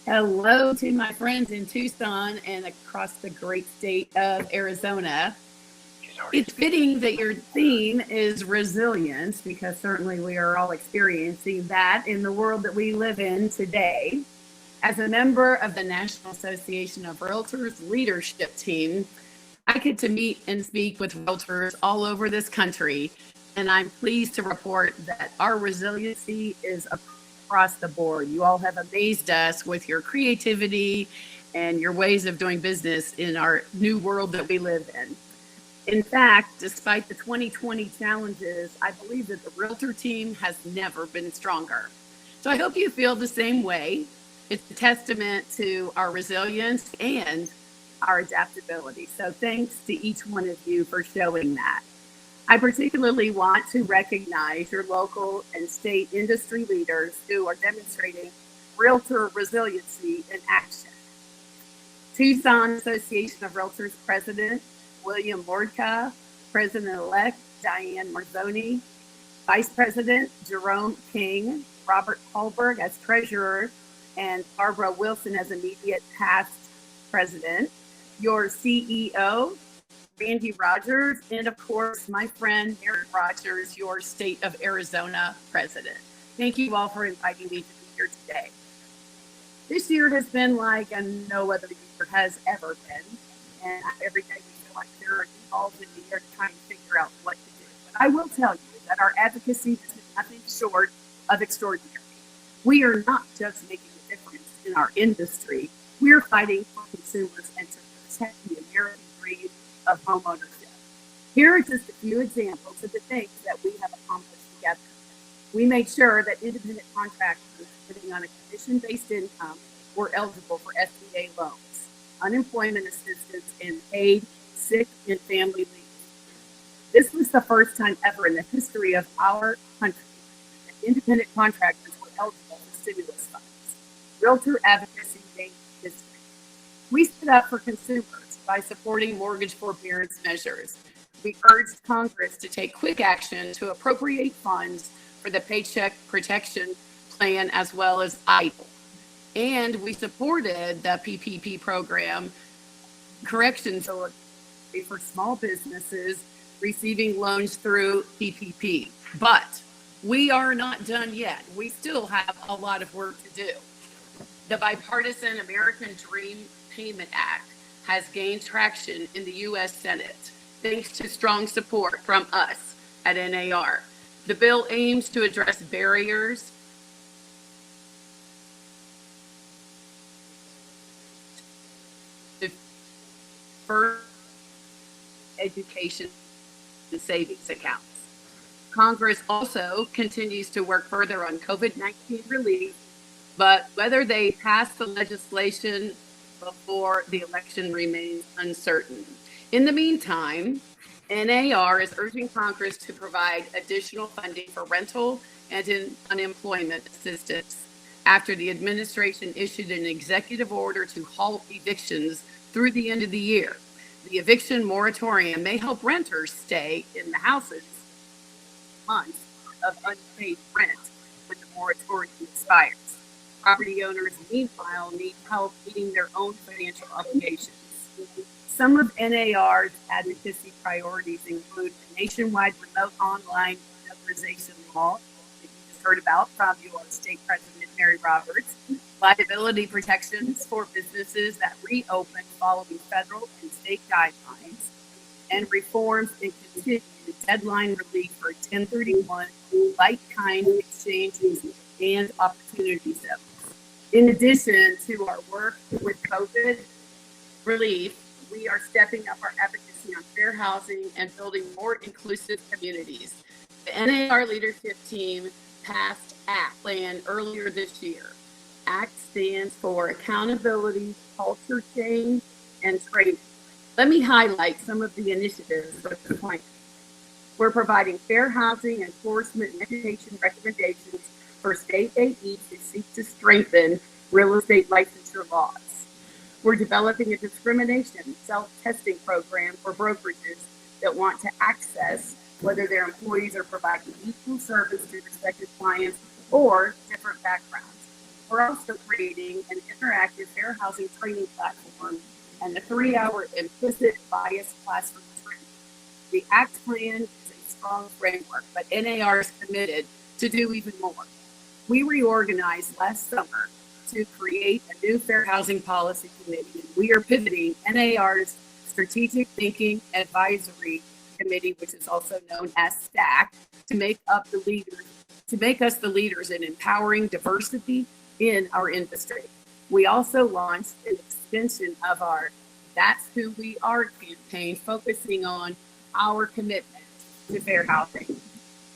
Hello to my friends in Tucson and across the great state of Arizona. It's fitting that your theme is resilience because certainly we are all experiencing that in the world that we live in today. As a member of the National Association of Realtors leadership team, I get to meet and speak with realtors all over this country, and I'm pleased to report that our resiliency is across the board. You all have amazed us with your creativity and your ways of doing business in our new world that we live in. In fact, despite the 2020 challenges, I believe that the realtor team has never been stronger. So I hope you feel the same way. It's a testament to our resilience and our adaptability. So thanks to each one of you for showing that. I particularly want to recognize your local and state industry leaders who are demonstrating realtor resiliency in action. Tucson Association of Realtors President William Lordka, President-elect Diane Marzoni, Vice President Jerome King, Robert Hallberg as Treasurer, and Barbara Wilson as immediate past President, your CEO, Randy Rogers, and of course, my friend Mary Rogers, your state of Arizona president. Thank you all for inviting me to be here today. This year has been like no other year has ever been. And every day we feel like there are balls in the air trying to figure out what to do. But I will tell you that our advocacy is nothing short of extraordinary. We are not just making a difference in our industry, we're fighting for consumers and to protect the American dream of homeownership. Here are just a few examples of the things that we have accomplished together. We made sure that independent contractors living on a commission-based income were eligible for SBA loans, unemployment assistance, and paid sick and family leave. This was the first time ever in the history of our country that independent contractors were eligible for stimulus funds. Realtor advocacy made history. We stood up for consumers by supporting mortgage forbearance measures. We urged Congress to take quick action to appropriate funds for the Paycheck Protection Plan as well as EIDL. And we supported the PPP program, corrections for small businesses receiving loans through PPP. But we are not done yet. We still have a lot of work to do. The bipartisan American Dream Payment Act has gained traction in the U.S. Senate, thanks to strong support from us at NAR. The bill aims to address barriers to first education and savings accounts. Congress also continues to work further on COVID-19 relief, but whether they pass the legislation before the election remains uncertain. In the meantime, NAR is urging Congress to provide additional funding for rental and unemployment assistance after the administration issued an executive order to halt evictions through the end of the year. The eviction moratorium may help renters stay in the houses months of unpaid rent when the moratorium expires. Property owners, meanwhile, need help meeting their own financial obligations. Some of NAR's advocacy priorities include a nationwide remote online notarization law that you just heard about from your state president, Mary Roberts, liability protections for businesses that reopen following federal and state guidelines, and reforms and continued deadline relief for 1031 like-kind exchanges and opportunity zones. In addition to our work with COVID relief, we are stepping up our advocacy on fair housing and building more inclusive communities. The NAR leadership team passed ACT plan earlier this year. ACT stands for Accountability, Culture Change, and Training. Let me highlight some of the initiatives with the plan. We're providing fair housing enforcement and education recommendations for state AEs who seek to strengthen real estate licensure laws. We're developing a discrimination self-testing program for brokerages that want to access whether their employees are providing equal service to respective clients or different backgrounds. We're also creating an interactive fair housing training platform and a 3-hour implicit bias classroom training. The ACT plan is a strong framework, but NAR is committed to do even more. We reorganized last summer to create a new fair housing policy committee. We are pivoting NAR's Strategic Thinking Advisory Committee, which is also known as STAC, to make us the leaders in empowering diversity in our industry. We also launched an extension of our That's Who We Are campaign, focusing on our commitment to fair housing.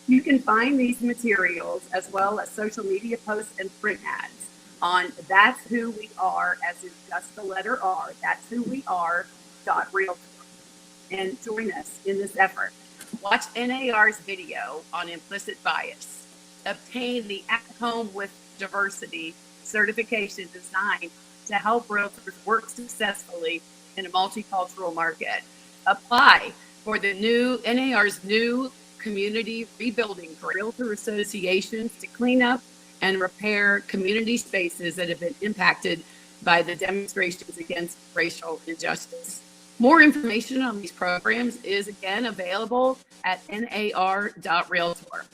You can find these materials as well as social media posts and print ads on That's Who We Are, as in just the letter R, That's Who We Are.realtor. And join us in this effort. Watch NAR's video on implicit bias. Obtain the At Home with Diversity certification designed to help realtors work successfully in a multicultural market. Apply for the new NAR's new community rebuilding for realtor associations to clean up and repair community spaces that have been impacted by the demonstrations against racial injustice. More information on these programs is again available at nar.realtor.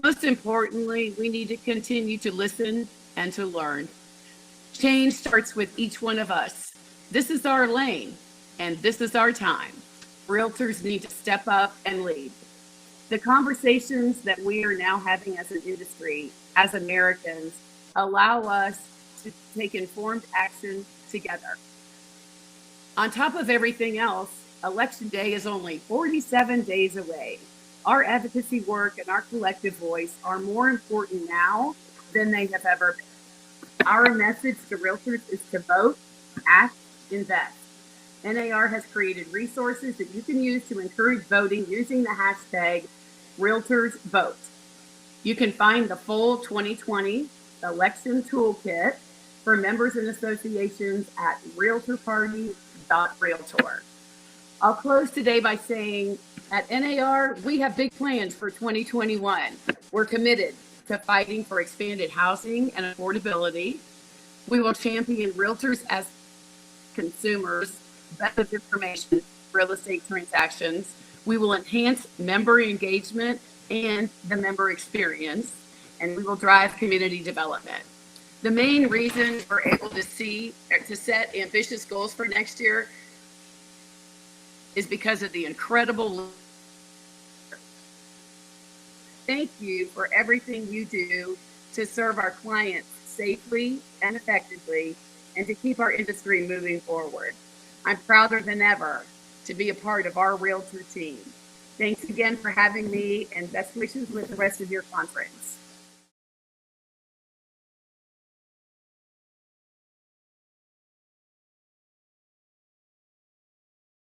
Most importantly, we need to continue to listen and to learn. Change starts with each one of us. This is our lane, and this is our time. Realtors need to step up and lead. The conversations that we are now having as an industry, as Americans, allow us to take informed action together. On top of everything else, Election Day is only 47 days away. Our advocacy work and our collective voice are more important now than they have ever been. Our message to realtors is to vote, act, invest. NAR has created resources that you can use to encourage voting using the hashtag RealtorsVote. You can find the full 2020 election toolkit for members and associations at realtorparty.realtor. I'll close today by saying at NAR, we have big plans for 2021. We're committed to fighting for expanded housing and affordability. We will champion realtors as consumers, best of information, real estate transactions. We will enhance member engagement and the member experience, and we will drive community development. The main reason we're able to set ambitious goals for next year is because of the incredible. Thank you for everything you do to serve our clients safely and effectively and to keep our industry moving forward. I'm prouder than ever to be a part of our realtor team. Thanks again for having me, and best wishes with the rest of your conference.